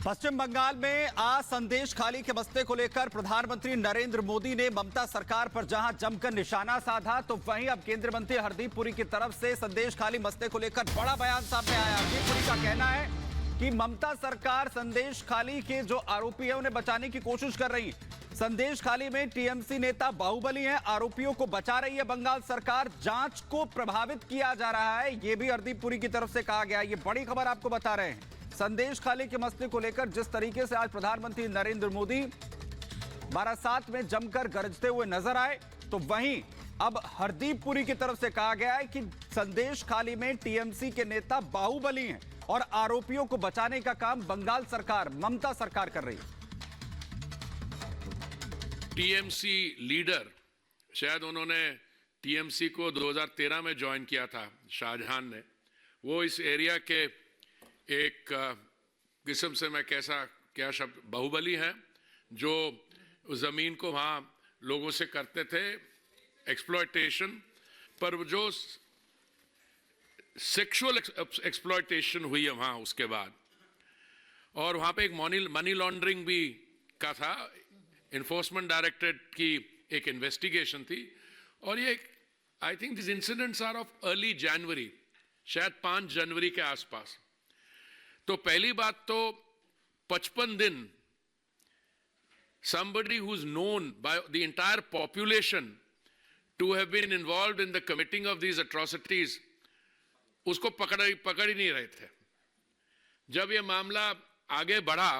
पश्चिम बंगाल में आज संदेश खाली के मसले को लेकर प्रधानमंत्री नरेंद्र मोदी ने ममता सरकार पर जहां जमकर निशाना साधा, तो वहीं अब केंद्रीय मंत्री हरदीप पुरी की तरफ से संदेश खाली मसले को लेकर बड़ा बयान सामने आया। हरदीप पुरी का कहना है कि ममता सरकार संदेश खाली के जो आरोपी है उन्हें बचाने की कोशिश कर रही। संदेश खाली में टीएमसी नेता बाहुबली हैं, आरोपियों को बचा रही है बंगाल सरकार, जांच को प्रभावित किया जा रहा है, यह भी हरदीप पुरी की तरफ से कहा गया। ये बड़ी खबर आपको बता रहे हैं। संदेश खाली के मसले को लेकर जिस तरीके से आज प्रधानमंत्री नरेंद्र मोदी बारासात में जमकर गरजते हुए नजर आए, तो वहीं अब हरदीप पुरी की तरफ से कहा गया है कि संदेश खाली में टीएमसी के नेता बाहुबली हैं और आरोपियों को बचाने का काम बंगाल सरकार, ममता सरकार कर रही है। टीएमसी लीडर, शायद उन्होंने टीएमसी को 2013 में ज्वाइन किया था, शाहजहां ने, वो इस एरिया के एक किस्म से मैं क्या शब्द बाहुबली हैं, जो ज़मीन को वहाँ लोगों से करते थे एक्सप्लॉयटेशन, पर जो सेक्सुअल एक्सप्लॉयटेशन हुई है वहाँ उसके बाद, और वहाँ पे एक मनी लॉन्ड्रिंग भी का था, इन्फोर्समेंट डायरेक्टरेट की एक इन्वेस्टिगेशन थी, और ये I think this incidents are of early January, शायद 5 जनवरी के आसपास। तो पहली बात तो 55 दिन somebody who's known by the entire population to have been involved in the committing of these atrocities, उसको पकड़ ही नहीं रहे थे। जब ये मामला आगे बढ़ा,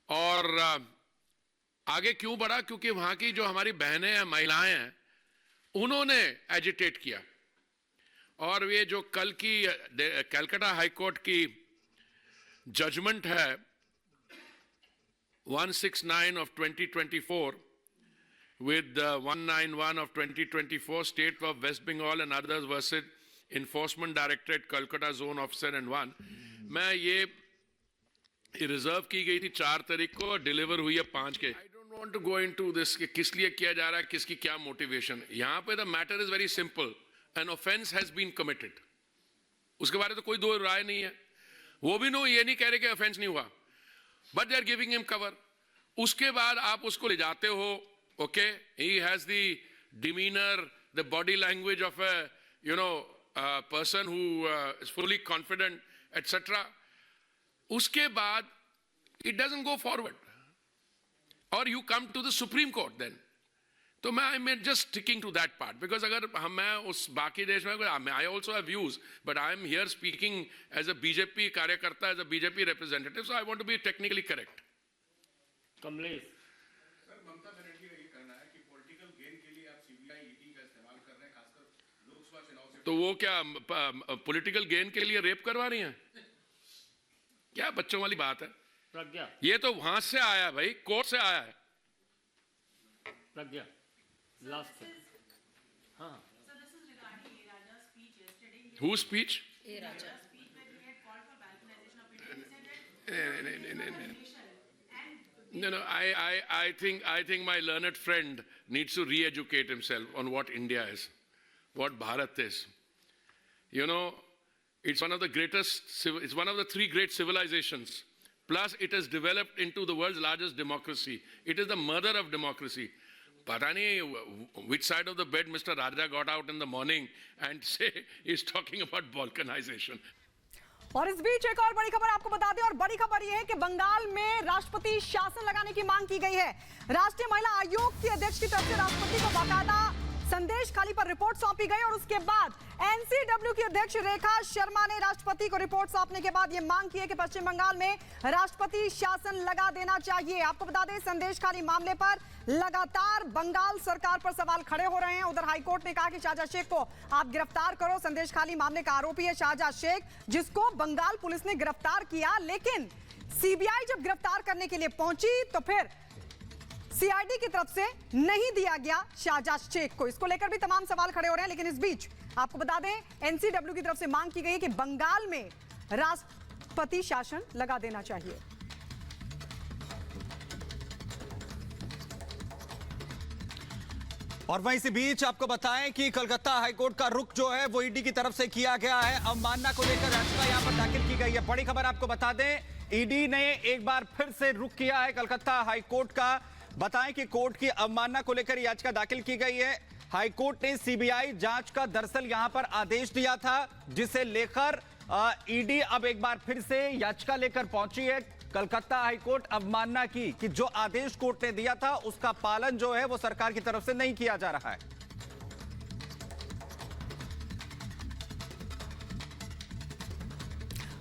और आगे क्यों बढ़ा, क्योंकि वहां की जो हमारी बहनें हैं, महिलाएं हैं, उन्होंने एजिटेट किया, और ये जो कल की कलकत्ता हाई कोर्ट की जजमेंट है 169 of 2024 with 191 of 2024 State of West Bengal and others versus Enforcement Directorate Kolkata Zone Officer and 1, मैं ये रिजर्व की गई थी 4 तारीख को, डिलीवर हुई है 5 के। I don't want to go into this कि किस लिए किया जा रहा है, किसकी क्या मोटिवेशन। यहाँ पे the matter is very simple, an offence has been committed, उसके बारे में तो कोई दो राय नहीं है। वो भी ये नहीं कह रहे कि ऑफेंस नहीं हुआ, but they are giving him cover. उसके बाद आप उसको ले जाते हो, okay, he has the demeanour, the body language of a person who is fully confident etcetera. उसके बाद इट डजंट गो फॉरवर्ड, और you come to the Supreme Court then. तो मैं just sticking to that part, because अगर मैं उस बाकी देश में, I also have views, but I am here speaking as a BJP कार्यकर्ता, as a BJP representative, so I want to be technically correct. Kamlesh sir, Mamata Banerjee का ये कहना है कि पॉलिटिकल गेन के लिए आप सीबीआई ईडी का इस्तेमाल कर रहे हैं, खासकर लोकसभा चुनाव से। तो वो क्या पॉलिटिकल गेन के लिए रेप करवा रही हैं? क्या बच्चों वाली बात है? प्रज्ञा, ये तो वहां से आया है भाई, कोर्ट से आया है। प्रज्ञा लास्ट है। हाँ, So this is regarding Raja's speech yesterday. Whose speech? Raja's speech where he had called for balkanization of India. He said that No, I think my learned friend needs to re-educate himself on what India is, what Bharat is. You know, it's one of the greatest, it's one of the 3 great civilizations. Plus, it has developed into the world's largest democracy. It is the mother of democracy. Pata nahi which side of the bed Mr. Raja got out in the morning and say he's talking about balkanization. और इस बीच एक और बड़ी खबर आपको बता दें, और बड़ी खबर यह है कि बंगाल में राष्ट्रपति शासन लगाने की मांग की गई है। राष्ट्रीय महिला आयोग की अध्यक्ष की तरफ से राष्ट्रपति को बाकायदा संदेश खाली पर रिपोर्ट सौंपी गई, और उसके बाद एनसीडब्ल्यू की अध्यक्ष रेखा शर्मा ने राष्ट्रपति को रिपोर्ट सौंपने के बाद यह मांग की है कि पश्चिम बंगाल में राष्ट्रपति शासन लगा देना चाहिए। आपको बता दें, संदेश खाली मामले पर लगातार बंगाल सरकार पर सवाल खड़े हो रहे हैं। उधर हाईकोर्ट ने कहा कि शाहजहां शेख को आप गिरफ्तार करो। संदेश खाली मामले का आरोपी है शाहजहां शेख, जिसको बंगाल पुलिस ने गिरफ्तार किया, लेकिन सीबीआई जब गिरफ्तार करने के लिए पहुंची तो फिर सीआईडी की तरफ से नहीं दिया गया शाहजहां शेख को। इसको लेकर भी तमाम सवाल खड़े हो रहे हैं, लेकिन इस बीच आपको बता दें, एनसीडब्ल्यू की तरफ से मांग की गई कि बंगाल में राष्ट्रपति शासन लगा देना चाहिए। और वहीं इसी बीच आपको बताएं कि कलकत्ता हाईकोर्ट का रुख जो है वो ईडी की तरफ से किया गया है। अवमानना को लेकर याचिका यहां पर दाखिल की गई है। बड़ी खबर आपको बता दें, ईडी ने एक बार फिर से रुख किया है कलकत्ता हाईकोर्ट का। बताएं कि कोर्ट की अवमानना को लेकर याचिका दाखिल की गई है। हाईकोर्ट ने सीबीआई जांच का दरअसल यहां पर आदेश दिया था, जिसे लेकर ईडी अब एक बार फिर से याचिका लेकर पहुंची है कलकत्ता हाईकोर्ट अवमानना की, कि जो आदेश कोर्ट ने दिया था उसका पालन जो है वो सरकार की तरफ से नहीं किया जा रहा है।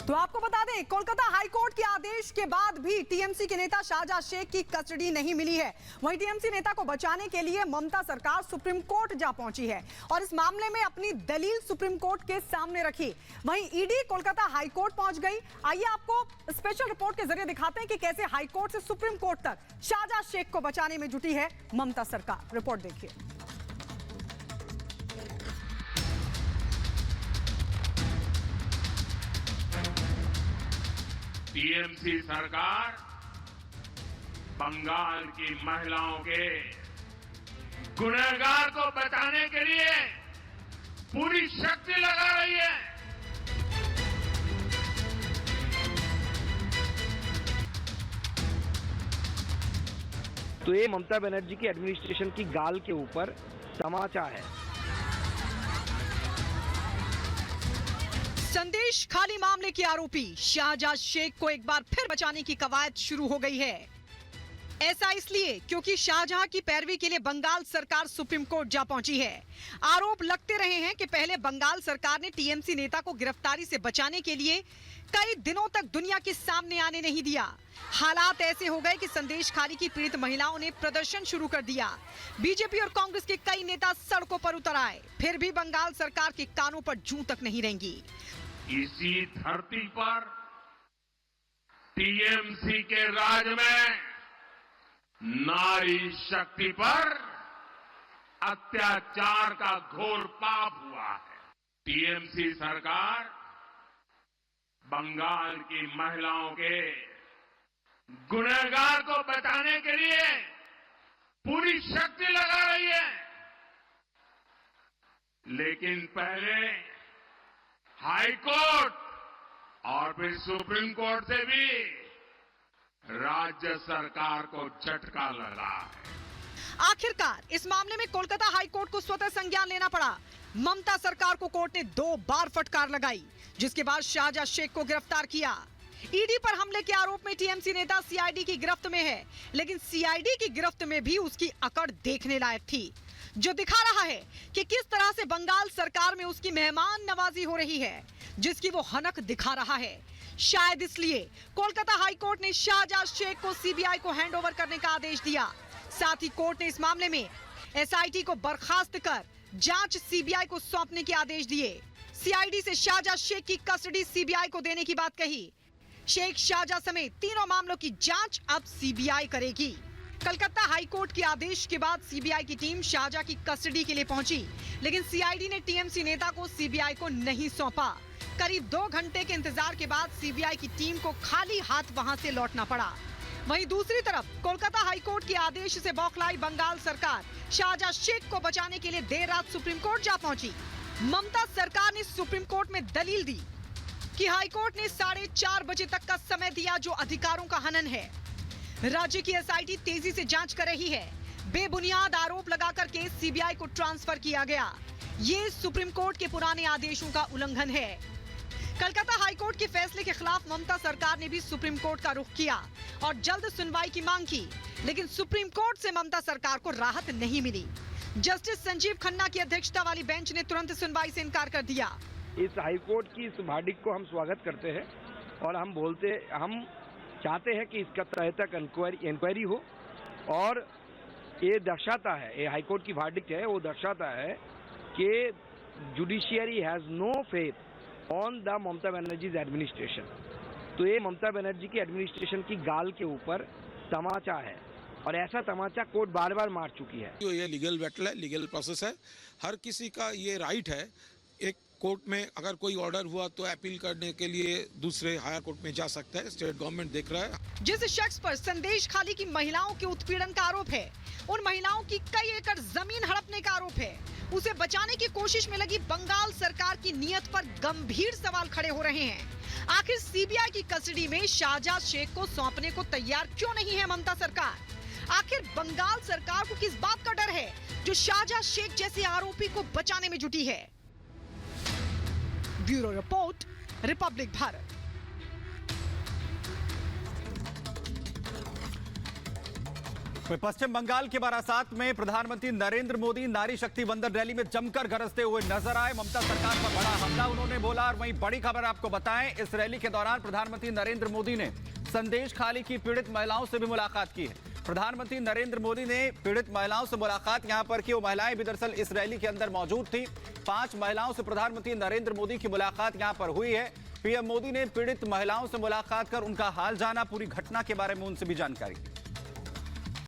तो आपको बता दें, कोलकाता हाईकोर्ट के आदेश के बाद भी टीएमसी के नेता शाहजहां शेख की कस्टडी नहीं मिली है। वहीं टीएमसी नेता को बचाने के लिए ममता सरकार सुप्रीम कोर्ट जा पहुंची है और इस मामले में अपनी दलील सुप्रीम कोर्ट के सामने रखी। वहीं ईडी कोलकाता हाईकोर्ट पहुंच गई। आइए आपको स्पेशल रिपोर्ट के जरिए दिखाते हैं कि कैसे हाईकोर्ट से सुप्रीम कोर्ट तक शाहजहां शेख को बचाने में जुटी है ममता सरकार। रिपोर्ट देखिए। टीएमसी सरकार बंगाल की महिलाओं के गुनहगार को बचाने के लिए पूरी शक्ति लगा रही है। तो ये ममता बनर्जी की एडमिनिस्ट्रेशन की गाल के ऊपर तमाचा है। संदेश खाली मामले के आरोपी शाहजहां शेख को एक बार फिर बचाने की कवायद शुरू हो गई है। ऐसा इसलिए क्योंकि शाहजहां की पैरवी के लिए बंगाल सरकार सुप्रीम कोर्ट जा पहुंची है। आरोप लगते रहे हैं कि पहले बंगाल सरकार ने टीएमसी नेता को गिरफ्तारी से बचाने के लिए कई दिनों तक दुनिया के सामने आने नहीं दिया। हालात ऐसे हो गए कि संदेश खाली की पीड़ित महिलाओं ने प्रदर्शन शुरू कर दिया। बीजेपी और कांग्रेस के कई नेता सड़कों पर उतर आए, फिर भी बंगाल सरकार के कानों पर जूं तक नहीं रेंगी। इसी धरती पर टीएमसी के राज में नारी शक्ति पर अत्याचार का घोर पाप हुआ है। टीएमसी सरकार बंगाल की महिलाओं के गुनहगार को बचाने के लिए पूरी शक्ति लगा रही है, लेकिन पहले हाई कोर्ट और फिर सुप्रीम कोर्ट से भी राज्य सरकार को झटका लगा है। आखिरकार इस मामले में कोलकाता हाईकोर्ट को स्वतः संज्ञान लेना पड़ा। ममता सरकार को कोर्ट ने 2 बार फटकार लगाई, जिसके बाद शाहजहां शेख को गिरफ्तार किया। ईडी पर हमले के आरोप में टीएमसी नेता सीआईडी की गिरफ्त में है, लेकिन सीआईडी की गिरफ्त में भी उसकी अकड़ देखने लायक थी, जो दिखा रहा है कि किस तरह से बंगाल सरकार में उसकी मेहमान नवाजी हो रही है, जिसकी वो हनक दिखा रहा है। शायद इसलिए कोलकाता हाईकोर्ट ने शाहजहां शेख को सीबीआई को हैंडओवर करने का आदेश दिया। साथ ही कोर्ट ने इस मामले में एसआईटी को बर्खास्त कर जांच सीबीआई को सौंपने के आदेश दिए। सीआईडी से शाहजहां शेख की कस्टडी सीबीआई को देने की बात कही। शेख, शाहजहां समेत तीनों मामलों की जांच अब सीबीआई करेगी। कलकत्ता हाईकोर्ट के आदेश के बाद सीबीआई की टीम शाहजहां की कस्टडी के लिए पहुंची, लेकिन सीआईडी ने टीएमसी नेता को सीबीआई को नहीं सौंपा। करीब 2 घंटे के इंतजार के बाद सीबीआई की टीम को खाली हाथ वहां से लौटना पड़ा। वहीं दूसरी तरफ कोलकाता हाईकोर्ट के आदेश से बौखलाई बंगाल सरकार शाहजहां शेख को बचाने के लिए देर रात सुप्रीम कोर्ट जा पहुंची। ममता सरकार ने सुप्रीम कोर्ट में दलील दी कि हाईकोर्ट ने 4:30 बजे तक का समय दिया, जो अधिकारों का हनन है। राज्य की एसआईटी तेजी से जांच कर रही है। बेबुनियाद आरोप लगाकर केस सीबीआई को ट्रांसफर किया गया। ये सुप्रीम कोर्ट के पुराने आदेशों का उल्लंघन है। कलकत्ता हाईकोर्ट के फैसले के खिलाफ ममता सरकार ने भी सुप्रीम कोर्ट का रुख किया और जल्द सुनवाई की मांग की, लेकिन सुप्रीम कोर्ट से ममता सरकार को राहत नहीं मिली। जस्टिस संजीव खन्ना की अध्यक्षता वाली बेंच ने तुरंत सुनवाई से इनकार कर दिया। इस हाईकोर्ट की इस वर्डिक्ट को हम स्वागत करते हैं और हम चाहते हैं कि इसका तह तक इंक्वायरी हो, और ये दर्शाता है, ये हाईकोर्ट की वर्डिक्ट है, वो दर्शाता है कि judiciary has no faith on the Mamata Banerjee's administration. तो ये ममता बनर्जी की एडमिनिस्ट्रेशन की गाल के ऊपर तमाचा है, और ऐसा तमाचा कोर्ट बार बार मार चुकी है। ये लीगल बैटल है, लीगल प्रोसेस है। हर किसी का ये राइट है एक कोर्ट में अगर कोई ऑर्डर हुआ तो अपील करने के लिए दूसरे हायर कोर्ट में जा सकता है। स्टेट गवर्नमेंट देख रहा है। जिस शख्स पर संदेश खाली की महिलाओं के उत्पीड़न का आरोप है, उन महिलाओं की कई एकड़ जमीन हड़पने का आरोप है, उसे बचाने की कोशिश में लगी बंगाल सरकार की नीयत पर गंभीर सवाल खड़े हो रहे हैं। आखिर सीबीआई की कस्टडी में शाहजाद शेख को सौंपने को तैयार क्यों नहीं है ममता सरकार? आखिर बंगाल सरकार को किस बात का डर है जो शाहजाद शेख जैसे आरोपी को बचाने में जुटी है? Bureau report, Republic Bharat. Paschim Bangal के बारासात में प्रधानमंत्री नरेंद्र मोदी नारी शक्ति वंदन रैली में जमकर गरजते हुए नजर आए। ममता सरकार पर बड़ा हमला उन्होंने बोला। और वहीं बड़ी खबर आपको बताएं, इस रैली के दौरान प्रधानमंत्री नरेंद्र मोदी ने संदेश खाली की पीड़ित महिलाओं से भी मुलाकात की है। प्रधानमंत्री नरेंद्र मोदी ने पीड़ित महिलाओं से मुलाकात यहां पर की। वो महिलाएं भी दरअसल इस रैली के अंदर मौजूद थी। 5 महिलाओं से प्रधानमंत्री नरेंद्र मोदी की मुलाकात यहां पर हुई है। पीएम मोदी ने पीड़ित महिलाओं से मुलाकात कर उनका हाल जाना, पूरी घटना के बारे में उनसे भी जानकारी दी।